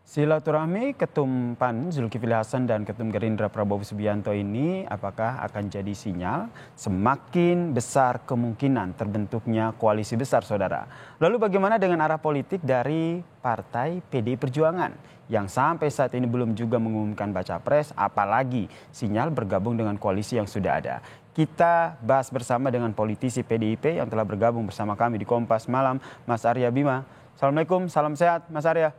Silaturahmi Ketum PAN Zulkifli Hasan dan Ketum Gerindra Prabowo Subianto ini apakah akan jadi sinyal semakin besar kemungkinan terbentuknya koalisi besar, saudara? Lalu bagaimana dengan arah politik dari Partai PDI Perjuangan yang sampai saat ini belum juga mengumumkan baca pres, apalagi sinyal bergabung dengan koalisi yang sudah ada? Kita bahas bersama dengan politisi PDIP yang telah bergabung bersama kami di Kompas Malam, Mas Arya Bima. Assalamualaikum, salam sehat Mas Arya.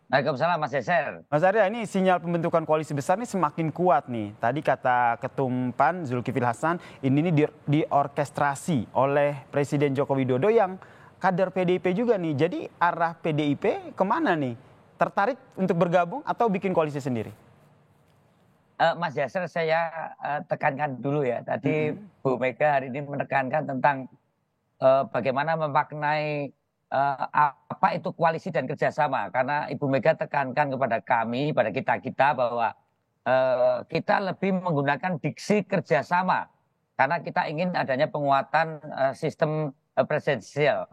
Waalaikumsalam Mas Yeser. Mas Arya, ini sinyal pembentukan koalisi besar ini semakin kuat nih. Tadi kata Ketum PAN Zulkifli Hasan, ini diorkestrasi oleh Presiden Joko Widodo yang kader PDIP juga nih. Jadi arah PDIP kemana nih? Tertarik untuk bergabung atau bikin koalisi sendiri? Mas Yeser, saya tekankan dulu ya. Tadi Bu Mega hari ini menekankan tentang bagaimana memaknai apa itu koalisi dan kerjasama, karena Ibu Mega tekankan kepada kami, pada kita bahwa kita lebih menggunakan diksi kerjasama karena kita ingin adanya penguatan sistem presidensial.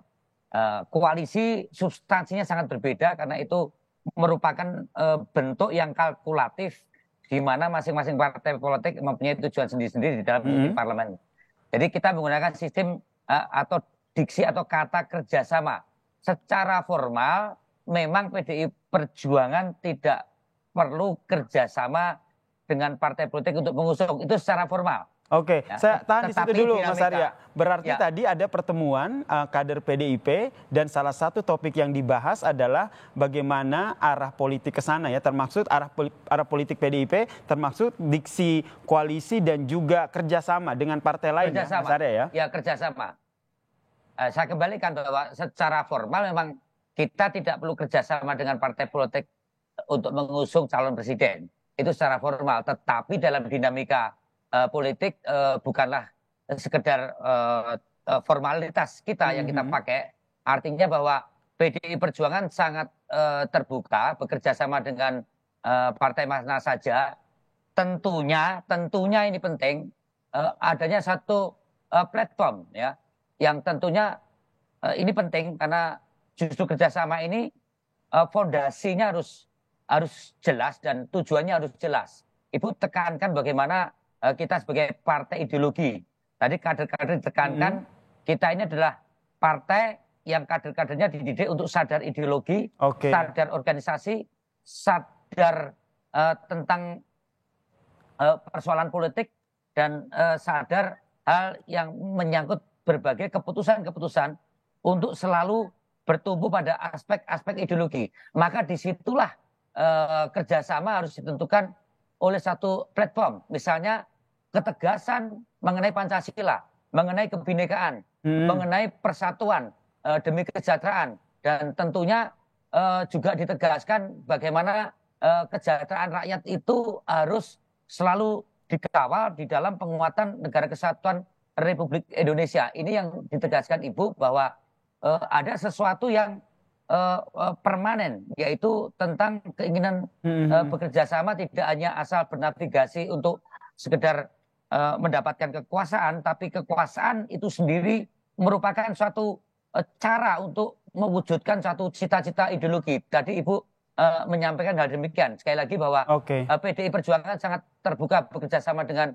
Koalisi substansinya sangat berbeda karena itu merupakan bentuk yang kalkulatif di mana masing-masing partai politik mempunyai tujuan sendiri-sendiri di dalam parlemen. Jadi kita menggunakan sistem atau diksi atau kata kerjasama. Secara formal memang PDI Perjuangan tidak perlu kerjasama dengan partai politik untuk mengusung, itu secara formal. Oke, Ya, saya tahan di situ dulu dinamika, Mas Arya. Berarti ya, tadi ada pertemuan kader PDIP dan salah satu topik yang dibahas adalah bagaimana arah politik ke sana ya, termaksud arah politik PDIP, termaksud diksi koalisi dan juga kerjasama dengan partai lain ya, Mas Arya ya? Ya, kerjasama. Saya kembalikan bahwa secara formal memang kita tidak perlu kerjasama dengan partai politik untuk mengusung calon presiden. Itu secara formal. Tetapi dalam dinamika politik bukanlah sekedar formalitas kita yang kita pakai. Artinya bahwa PDI Perjuangan sangat terbuka bekerja sama dengan partai mana saja. Tentunya ini penting adanya satu platform ya, yang tentunya ini penting karena justru kerjasama ini fondasinya harus jelas dan tujuannya harus jelas. Ibu tekankan bagaimana kita sebagai partai ideologi. Tadi kader-kader ditekankan kita ini adalah partai yang kader-kadernya dididik untuk sadar ideologi, sadar organisasi, sadar tentang persoalan politik, dan sadar hal yang menyangkut berbagai keputusan-keputusan untuk selalu bertumbuh pada aspek-aspek ideologi. Maka disitulah kerjasama harus ditentukan oleh satu platform. Misalnya ketegasan mengenai Pancasila, mengenai kebinekaan, mengenai persatuan demi kesejahteraan. Dan tentunya juga ditegaskan bagaimana kesejahteraan rakyat itu harus selalu dikawal di dalam penguatan negara kesatuan Republik Indonesia. Ini yang ditegaskan Ibu bahwa ada sesuatu yang permanen, yaitu tentang keinginan bekerja sama tidak hanya asal bernavigasi untuk sekedar mendapatkan kekuasaan, tapi kekuasaan itu sendiri merupakan suatu cara untuk mewujudkan suatu cita-cita ideologi. Tadi Ibu menyampaikan hal demikian. Sekali lagi bahwa PDI Perjuangan sangat terbuka bekerja sama dengan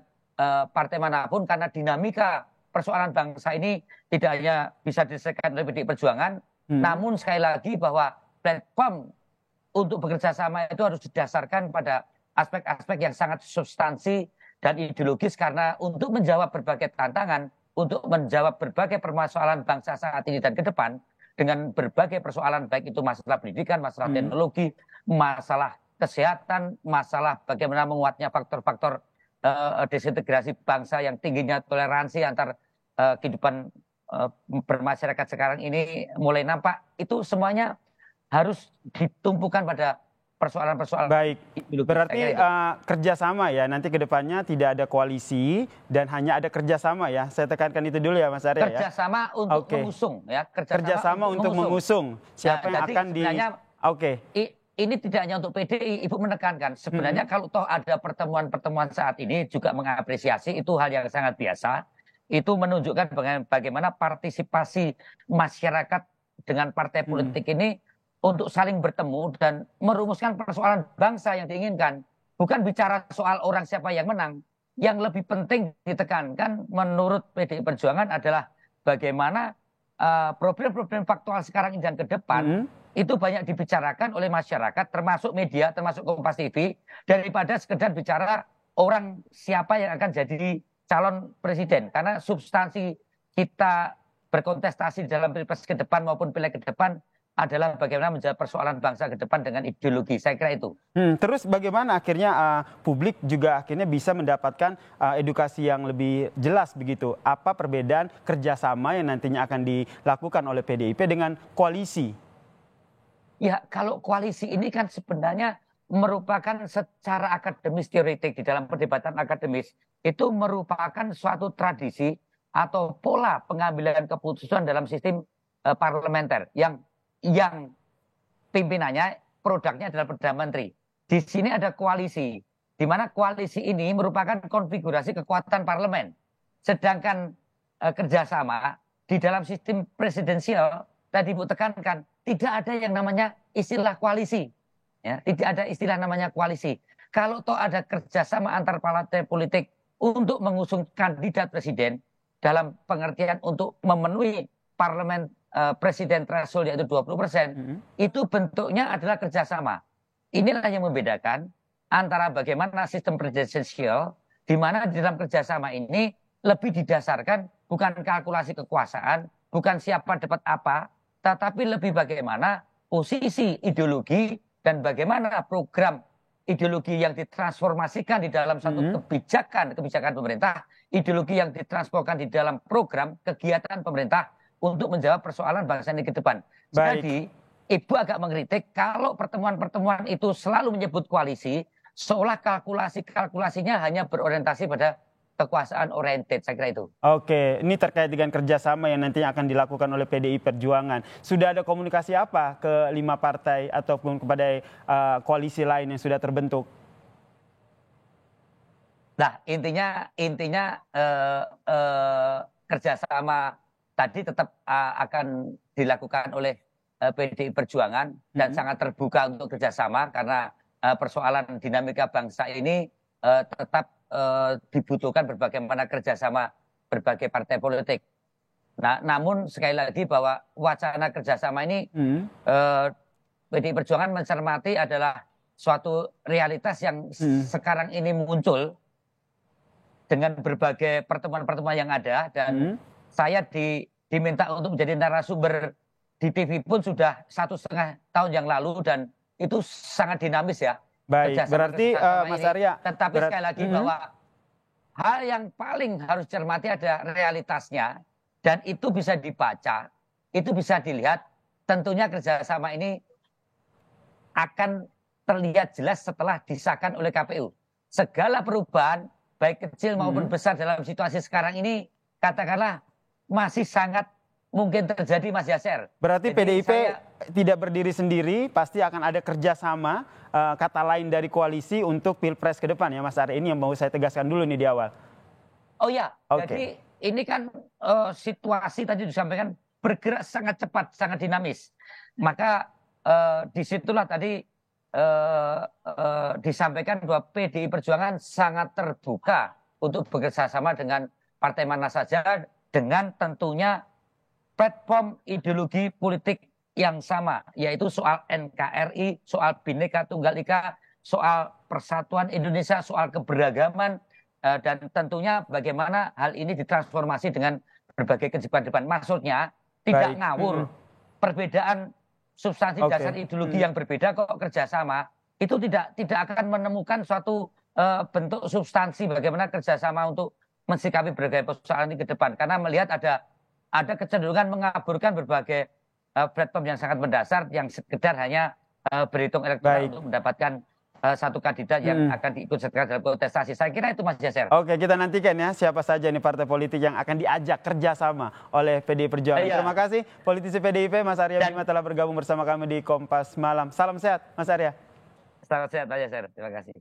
partai manapun karena dinamika persoalan bangsa ini tidak hanya bisa diselesaikan oleh PDI Perjuangan, namun sekali lagi bahwa platform untuk bekerja sama itu harus didasarkan pada aspek-aspek yang sangat substansi dan ideologis, karena untuk menjawab berbagai tantangan, untuk menjawab berbagai permasalahan bangsa saat ini dan ke depan dengan berbagai persoalan, baik itu masalah pendidikan, masalah teknologi, masalah kesehatan, masalah bagaimana menguatnya faktor-faktor desintegrasi bangsa yang tingginya toleransi antar kehidupan bermasyarakat sekarang ini mulai nampak. Itu semuanya harus ditumpukan pada persoalan-persoalan. Baik, berarti kerjasama ya, nanti ke depannya tidak ada koalisi dan hanya ada kerjasama ya. Saya tekankan itu dulu ya Mas Arya ya. Kerjasama untuk mengusung ya. Kerjasama untuk mengusung. Siapa yang akan di... Ini tidak hanya untuk PDI, Ibu menekankan sebenarnya kalau toh ada pertemuan-pertemuan saat ini juga mengapresiasi, itu hal yang sangat biasa. Itu menunjukkan bagaimana partisipasi masyarakat dengan partai politik ini untuk saling bertemu dan merumuskan persoalan bangsa yang diinginkan. Bukan bicara soal orang siapa yang menang. Yang lebih penting ditekankan menurut PDI Perjuangan adalah bagaimana problem-problem faktual sekarang ini dan ke depan itu banyak dibicarakan oleh masyarakat, termasuk media, termasuk Kompas TV, daripada sekedar bicara orang siapa yang akan jadi calon presiden. Karena substansi kita berkontestasi dalam pilpres ke depan maupun pileg ke depan adalah bagaimana menjawab persoalan bangsa ke depan dengan ideologi. Saya kira itu. Terus bagaimana akhirnya publik juga akhirnya bisa mendapatkan edukasi yang lebih jelas begitu? Apa perbedaan kerjasama yang nantinya akan dilakukan oleh PDIP dengan koalisi? Ya, kalau koalisi ini kan sebenarnya merupakan secara akademis teoretik di dalam perdebatan akademis itu merupakan suatu tradisi atau pola pengambilan keputusan dalam sistem parlementer yang pimpinannya produknya adalah Perdana Menteri. Di sini ada koalisi, di mana koalisi ini merupakan konfigurasi kekuatan parlemen. Sedangkan kerjasama di dalam sistem presidensial tadi Bu tekankan tidak ada yang namanya istilah koalisi. Ya, tidak ada istilah namanya koalisi. Kalau toh ada kerjasama antar partai politik untuk mengusung kandidat presiden dalam pengertian untuk memenuhi parlemen presiden threshold yaitu 20%, itu bentuknya adalah kerjasama. Inilah yang membedakan antara bagaimana sistem presidensial, di mana di dalam kerjasama ini lebih didasarkan bukan kalkulasi kekuasaan, bukan siapa dapat apa, tetapi lebih bagaimana posisi ideologi dan bagaimana program ideologi yang ditransformasikan di dalam satu kebijakan pemerintah, ideologi yang ditransformasikan di dalam program kegiatan pemerintah untuk menjawab persoalan bangsa ini ke depan. Jadi, Ibu agak mengkritik kalau pertemuan-pertemuan itu selalu menyebut koalisi, seolah kalkulasinya hanya berorientasi pada kekuasaan oriented, saya kira itu. Oke, ini terkait dengan kerjasama yang nantinya akan dilakukan oleh PDI Perjuangan. Sudah ada komunikasi apa ke 5 partai ataupun kepada koalisi lain yang sudah terbentuk? Nah, intinya kerjasama tadi tetap akan dilakukan oleh PDI Perjuangan dan sangat terbuka untuk kerjasama karena persoalan dinamika bangsa ini tetap dibutuhkan berbagai mana kerjasama berbagai partai politik. Nah, namun sekali lagi bahwa wacana kerjasama ini PDI Perjuangan mencermati adalah suatu realitas yang sekarang ini muncul dengan berbagai pertemuan-pertemuan yang ada dan saya diminta untuk menjadi narasumber di TV pun sudah 1,5 tahun yang lalu dan itu sangat dinamis ya. Baik, berarti Mas Arya. Tetapi sekali lagi bahwa hal yang paling harus cermati ada realitasnya dan itu bisa dibaca, itu bisa dilihat. Tentunya kerjasama ini akan terlihat jelas setelah disahkan oleh KPU. Segala perubahan baik kecil maupun besar dalam situasi sekarang ini katakanlah masih sangat mungkin terjadi Mas Yasser. Berarti PDIP tidak berdiri sendiri, pasti akan ada kerjasama kata lain dari koalisi untuk pilpres ke depan ya Mas Arya. Ini yang mau saya tegaskan dulu nih di awal. Oh ya, jadi ini kan situasi tadi disampaikan bergerak sangat cepat, sangat dinamis. Maka disitulah tadi disampaikan bahwa PDI Perjuangan sangat terbuka untuk bekerjasama dengan partai mana saja dengan tentunya platform ideologi politik yang sama, yaitu soal NKRI, soal Bhinneka Tunggal Ika, soal persatuan Indonesia, soal keberagaman, dan tentunya bagaimana hal ini ditransformasi dengan berbagai kehidupan depan. Maksudnya tidak ngawur, perbedaan substansi dasar ideologi yang berbeda kok kerjasama, itu tidak akan menemukan suatu bentuk substansi bagaimana kerjasama untuk mensikapi berbagai persoalan ini ke depan. Karena melihat ada kecenderungan mengaburkan berbagai platform yang sangat mendasar yang sekedar hanya berhitung elektoral untuk mendapatkan satu kandidat yang akan diikut sertakan dalam kontestasi. Saya kira itu Mas Yasser. Oke, kita nantikan ya siapa saja nih partai politik yang akan diajak kerjasama oleh PDI Perjuangan. Terima kasih politisi PDIP Mas Arya Bima telah bergabung bersama kami di Kompas Malam. Salam sehat Mas Arya. Salam sehat Mas Yasser. Terima kasih.